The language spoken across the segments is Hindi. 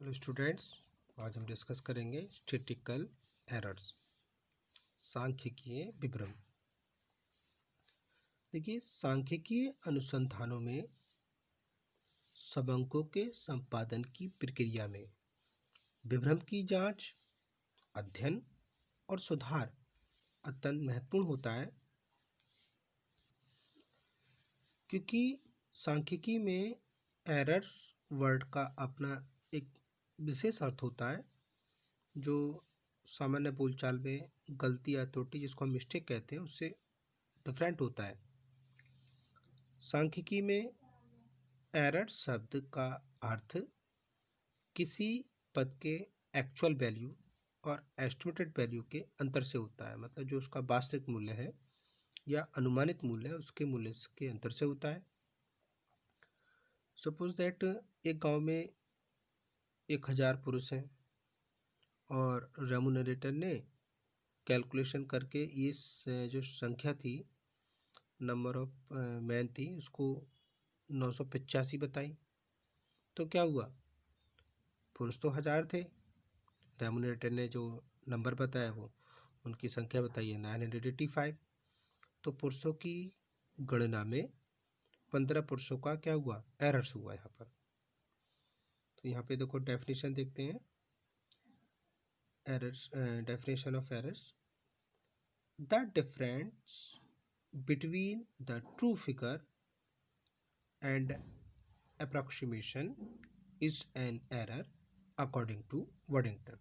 हेलो स्टूडेंट्स, आज हम डिस्कस करेंगे स्टैटिस्टिकल एरर्स, सांख्यिकीय विभ्रम। देखिए, सांख्यिकीय अनुसंधानों में समंकों के संपादन की प्रक्रिया में विभ्रम की जांच, अध्ययन और सुधार अत्यंत महत्वपूर्ण होता है, क्योंकि सांख्यिकी में एरर वर्ड का अपना एक विशेष अर्थ होता है जो सामान्य बोलचाल में गलती या त्रुटि, जिसको हम मिस्टेक कहते हैं, उससे डिफरेंट होता है। सांख्यिकी में एरर शब्द का अर्थ किसी पद के एक्चुअल वैल्यू और एस्टिमेटेड वैल्यू के अंतर से होता है। मतलब जो उसका वास्तविक मूल्य है या अनुमानित मूल्य है, उसके मूल्य के अंतर से होता है। सपोज दैट एक गांव में 1000 पुरुष हैं और रेम्यूनरेटर ने कैलकुलेशन करके इस जो संख्या थी, नंबर ऑफ मैन थी, उसको 985 बताई। तो क्या हुआ? पुरुष तो 1000 थे, रेम्यूनरेटर ने जो नंबर बताया वो उनकी संख्या बताई है 985। तो पुरुषों की गणना में 15 पुरुषों का क्या हुआ? एरर्स हुआ यहाँ पर। तो यहाँ पे देखो डेफिनेशन देखते हैं। Errors, definition of errors: the difference between the true figure and approximation is an error according to Waddington.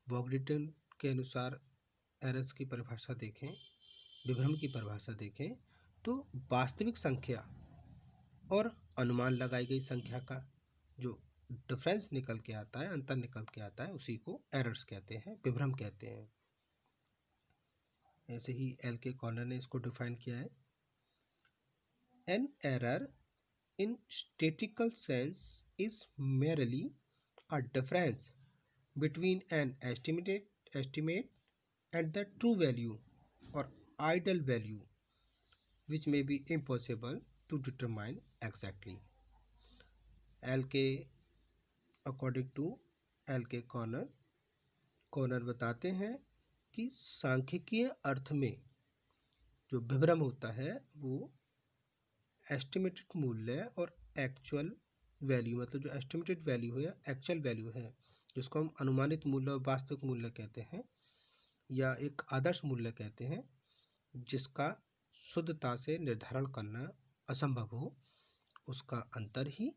Waddington के अनुसार एरर्स की परिभाषा देखें, विभ्रम की परिभाषा देखें तो वास्तविक संख्या और अनुमान लगाई गई संख्या का जो डिफरेंस निकल के आता है, अंतर निकल के आता है, उसी को एरर्स कहते हैं, विभ्रम कहते हैं। ऐसे ही एल के कॉर्नर ने इसको डिफाइन किया है। An error in statistical sense is merely a difference between an estimate and the true value or ideal value, which may be impossible to determine exactly. L के अकॉर्डिंग टू एल के कॉर्नर बताते हैं कि सांख्यिकीय अर्थ में जो विभ्रम होता है वो एस्टिमेटेड मूल्य और एक्चुअल वैल्यू, मतलब जो एस्टिमेटेड वैल्यू है, एक्चुअल वैल्यू है, जिसको हम अनुमानित मूल्य और वास्तविक मूल्य कहते हैं या एक आदर्श मूल्य कहते हैं, जिसका शुद्धता से निर्धारण करना असंभव हो, उसका अंतर ही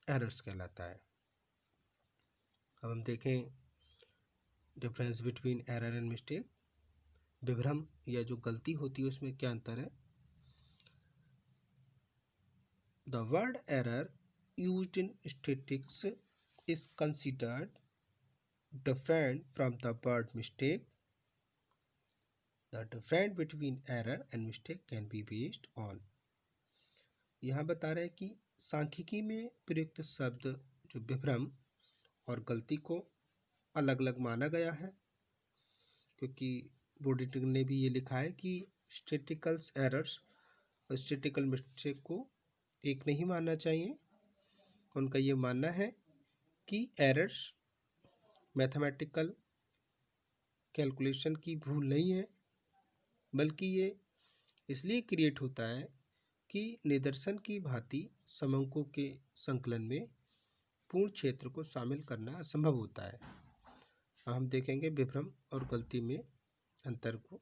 एरर्स कहलाता है। अब हम देखें difference between error and mistake. विभ्रम या जो गलती होती है उसमें क्या अंतर है? The word error used in statistics is considered different from the word mistake. The difference between error and mistake can be based on. यहाँ बता रहे हैं कि सांख्यिकी में प्रयुक्त शब्द जो विभ्रम और गलती को अलग अलग माना गया है, क्योंकि बोर्डिंग ने भी ये लिखा है कि स्टैटिस्टिकल एरर्स और स्टैटिस्टिकल मिस्टेक को एक नहीं मानना चाहिए। उनका ये मानना है कि एरर्स मैथमेटिकल कैलकुलेशन की भूल नहीं है, बल्कि ये इसलिए क्रिएट होता है कि निदर्शन की भांति समंकों के संकलन में पूर्ण क्षेत्र को शामिल करना असंभव होता है। हम देखेंगे विभ्रम और गलती में अंतर को।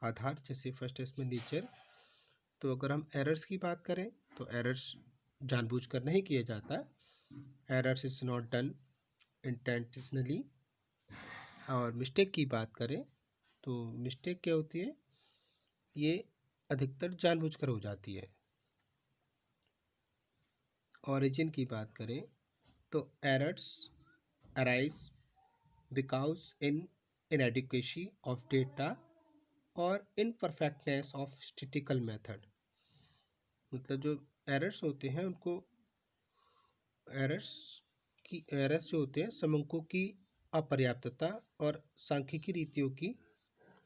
आधार जैसे फर्स्ट इसमें नेचर। तो अगर हम एरर्स की बात करें तो एरर्स जानबूझकर नहीं किया जाता, errors is not done intentionally. और मिस्टेक की बात करें तो मिस्टेक क्या होती है? ये अधिकतर जानबूझकर हो जाती है। ओरिजिन की बात करें तो errors arise because inadequacy of data और इनपरफेक्टनेस ऑफ स्टैटिस्टिकल मेथड। मतलब जो एरर्स होते हैं उनको एरर्स जो होते हैं समंकों की अपर्याप्तता और सांख्यिकी रीतियों की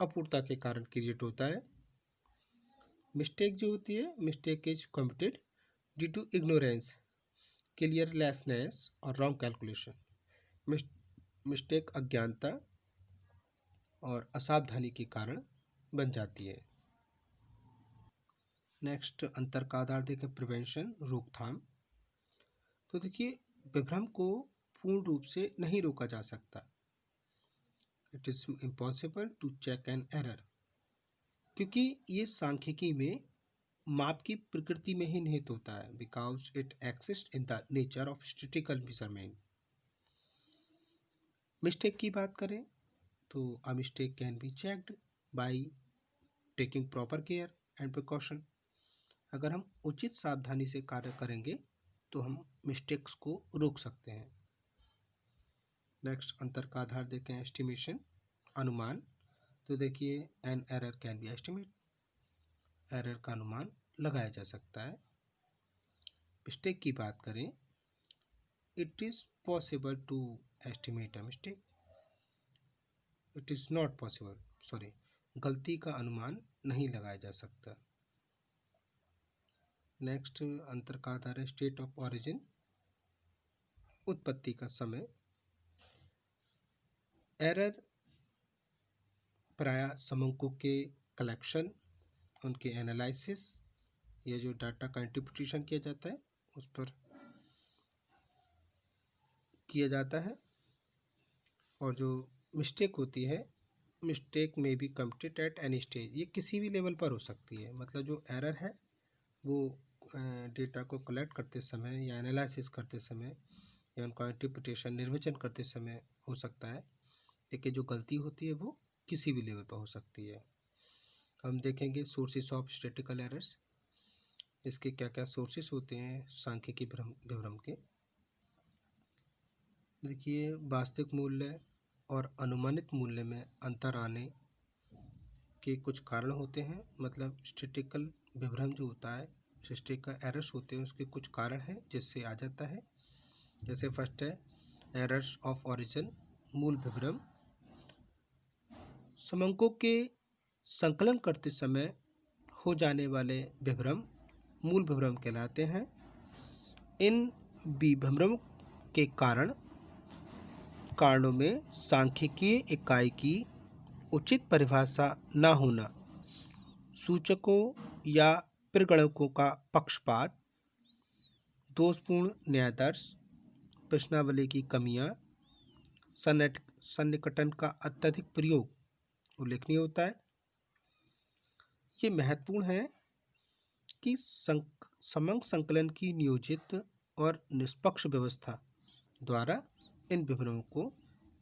अपूर्णता के कारण क्रिएट होता है। मिस्टेक जो होती है, mistake is committed due to ignorance, clearlessness और रॉन्ग कैलकुलेशन। मिस्टेक अज्ञानता और असावधानी के कारण बन जाती है। नेक्स्ट अंतर का आधार देखें, प्रिवेंशन रोकथाम। तो देखिए, विभ्रम को पूर्ण रूप से नहीं रोका जा सकता। It is impossible to check an error, क्योंकि ये सांख्यिकी में माप की प्रकृति में ही निहित होता है, because it exist in the nature of statistical measurement. Mistake की बात करें तो a mistake can be checked by taking proper care and precaution. अगर हम उचित सावधानी से कार्य करेंगे तो हम मिस्टेक्स को रोक सकते हैं। नेक्स्ट अंतर का आधार देखें, एस्टिमेशन अनुमान। तो देखिए, an error can be estimate, error का अनुमान लगाया जा सकता है। मिस्टेक की बात करें, it is possible to estimate a mistake, it is not possible, sorry, गलती का अनुमान नहीं लगाया जा सकता। नेक्स्ट अंतर का आधार है स्टेट ऑफ ऑरिजिन, उत्पत्ति का समय। एरर प्राय समंकों के कलेक्शन, उनके एनालिसिस या जो डाटा का इंटरप्रिटेशन किया जाता है उस पर किया जाता है। और जो मिस्टेक होती है, मिस्टेक में be committed at any stage, ये किसी भी लेवल पर हो सकती है। मतलब जो एरर है वो डेटा को कलेक्ट करते समय या एनालिसिस करते समय या उनका इंटरप्रिटेशन निर्वचन करते समय हो सकता है, लेकिन जो गलती होती है वो किसी भी लेवल पर हो सकती है। हम देखेंगे सोर्सेस ऑफ स्टैटिस्टिकल एरर्स, इसके क्या क्या सोर्सेस होते हैं सांख्यिकी विभ्रम के। देखिए, वास्तविक मूल्य और अनुमानित मूल्य में अंतर आने के कुछ कारण होते हैं। मतलब स्टैटिस्टिकल विभ्रम जो होता है, स्टैटिस्टिकल एरर्स होते हैं, उसके कुछ कारण हैं जिससे आ जाता है। जैसे फर्स्ट है एरर्स ऑफ ओरिजिन, मूल विभ्रम। समंकों के संकलन करते समय हो जाने वाले विभ्रम मूल विभ्रम कहलाते हैं। इन विभ्रम के कारणों में सांख्यिकीय इकाई की उचित परिभाषा न होना, सूचकों या प्रगणकों का पक्षपात, दोषपूर्ण न्यायादर्श, प्रश्नावली की कमियां, सन्निकटन का अत्यधिक प्रयोग उल्लेखनीय होता है। ये महत्वपूर्ण है कि समंक संकलन की नियोजित और निष्पक्ष व्यवस्था द्वारा इन विवरणों को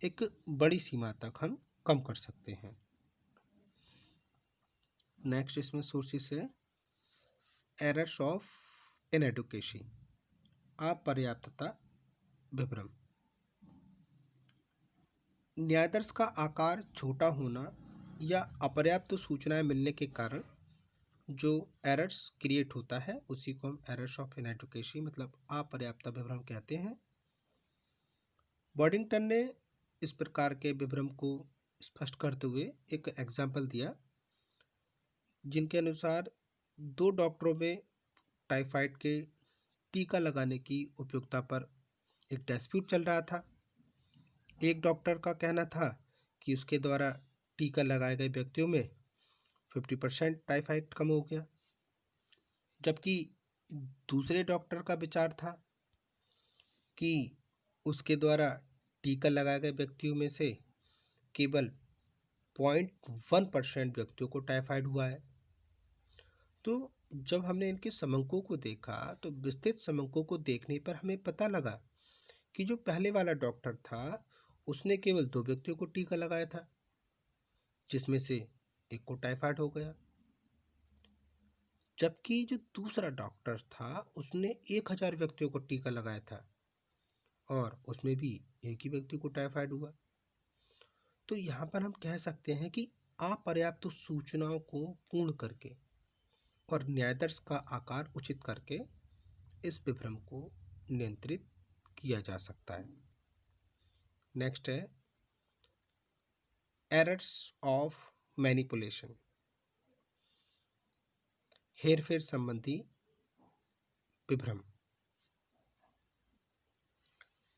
एक बड़ी सीमा तक हम कम कर सकते हैं। नेक्स्ट इसमें सोर्सेस है एरर्स ऑफ इनएडुकेसी, अपर्याप्तता विभ्रम। न्यायादर्श का आकार छोटा होना या अपर्याप्त सूचनाएं मिलने के कारण जो एरर्स क्रिएट होता है उसी को हम एरर्स ऑफ इनएडुकेसी मतलब अपर्याप्तता विभ्रम कहते हैं। बॉडिंगटन ने इस प्रकार के विभ्रम को स्पष्ट करते हुए एक एग्जाम्पल दिया, जिनके अनुसार दो डॉक्टरों में टाइफाइड के टीका लगाने की उपयुक्तता पर एक डिस्प्यूट चल रहा था। एक डॉक्टर का कहना था कि उसके द्वारा टीका लगाए गए व्यक्तियों में 50% टाइफाइड कम हो गया, जबकि दूसरे डॉक्टर का विचार था कि उसके द्वारा टीका लगाए गए व्यक्तियों में से केवल 0.1% व्यक्तियों को टाइफाइड हुआ है। तो जब हमने इनके समंकों को देखा तो विस्तृत समंकों को देखने पर हमें पता लगा कि जो पहले वाला डॉक्टर था उसने केवल 2 व्यक्तियों को टीका लगाया था, जिसमें से एक को टाइफाइड हो गया, जबकि जो दूसरा डॉक्टर था उसने 1000 व्यक्तियों को टीका लगाया था और उसमें भी एक ही व्यक्ति को टाइफाइड हुआ। तो यहाँ पर हम कह सकते हैं कि अपर्याप्त सूचनाओं को पूर्ण करके और न्यायादर्श का आकार उचित करके इस विभ्रम को नियंत्रित किया जा सकता है। नेक्स्ट है एरर्स ऑफ मैनिपुलेशन, हेरफेर संबंधी विभ्रम।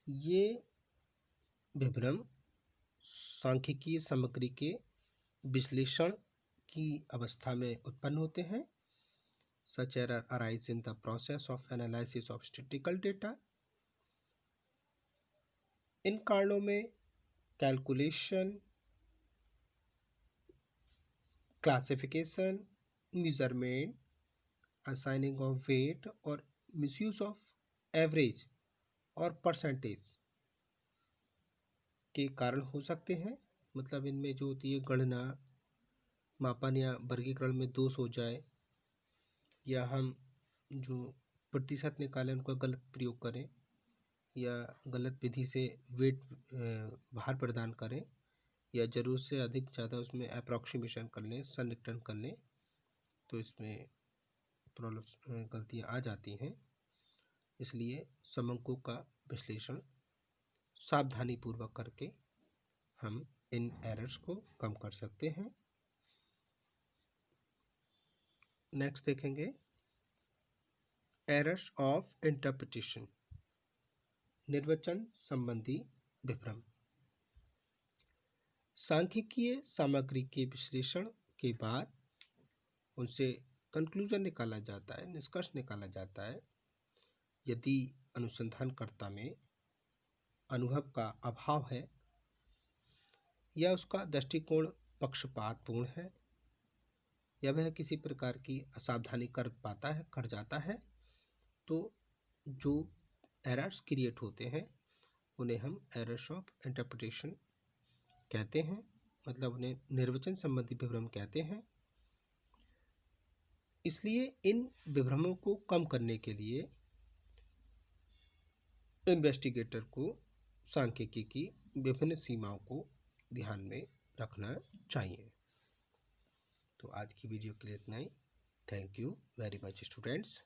ये विवरण सांख्यिकीय सामग्री के विश्लेषण की अवस्था में उत्पन्न होते हैं। Such error arise in the process of analysis of statistical data। इन कारणों में calculation, classification, measurement, assigning of weight और मिसयूज ऑफ एवरेज और परसेंटेज के कारण हो सकते हैं। मतलब इनमें जो होती है गणना, मापन या वर्गीकरण में दोष हो जाए, या हम जो प्रतिशत निकालें उनका गलत प्रयोग करें, या गलत विधि से वेट भार प्रदान करें, या ज़रूरत से अधिक ज़्यादा उसमें अप्रॉक्सीमेशन कर लें, सन्निकटन कर लें, तो इसमें प्रॉब्लम्स, गलतियाँ आ जाती हैं। इसलिए समंकों का विश्लेषण सावधानीपूर्वक करके हम इन एरर्स को कम कर सकते हैं। नेक्स्ट देखेंगे एरर्स ऑफ इंटरप्रिटेशन, निर्वचन संबंधी विभ्रम। सांख्यिकीय सामग्री के विश्लेषण के बाद उनसे कंक्लूजन निकाला जाता है, निष्कर्ष निकाला जाता है। यदि अनुसंधानकर्ता में अनुभव का अभाव है या उसका दृष्टिकोण पक्षपातपूर्ण है या वह किसी प्रकार की असावधानी कर जाता है, तो जो एरर्स क्रिएट होते हैं उन्हें हम एरर्स ऑफ इंटरप्रिटेशन कहते हैं। मतलब उन्हें निर्वचन संबंधी विभ्रम कहते हैं। इसलिए इन विभ्रमों को कम करने के लिए इन्वेस्टिगेटर को सांख्यिकी की विभिन्न सीमाओं को ध्यान में रखना चाहिए। तो आज की वीडियो के लिए इतना ही। Thank you very much students.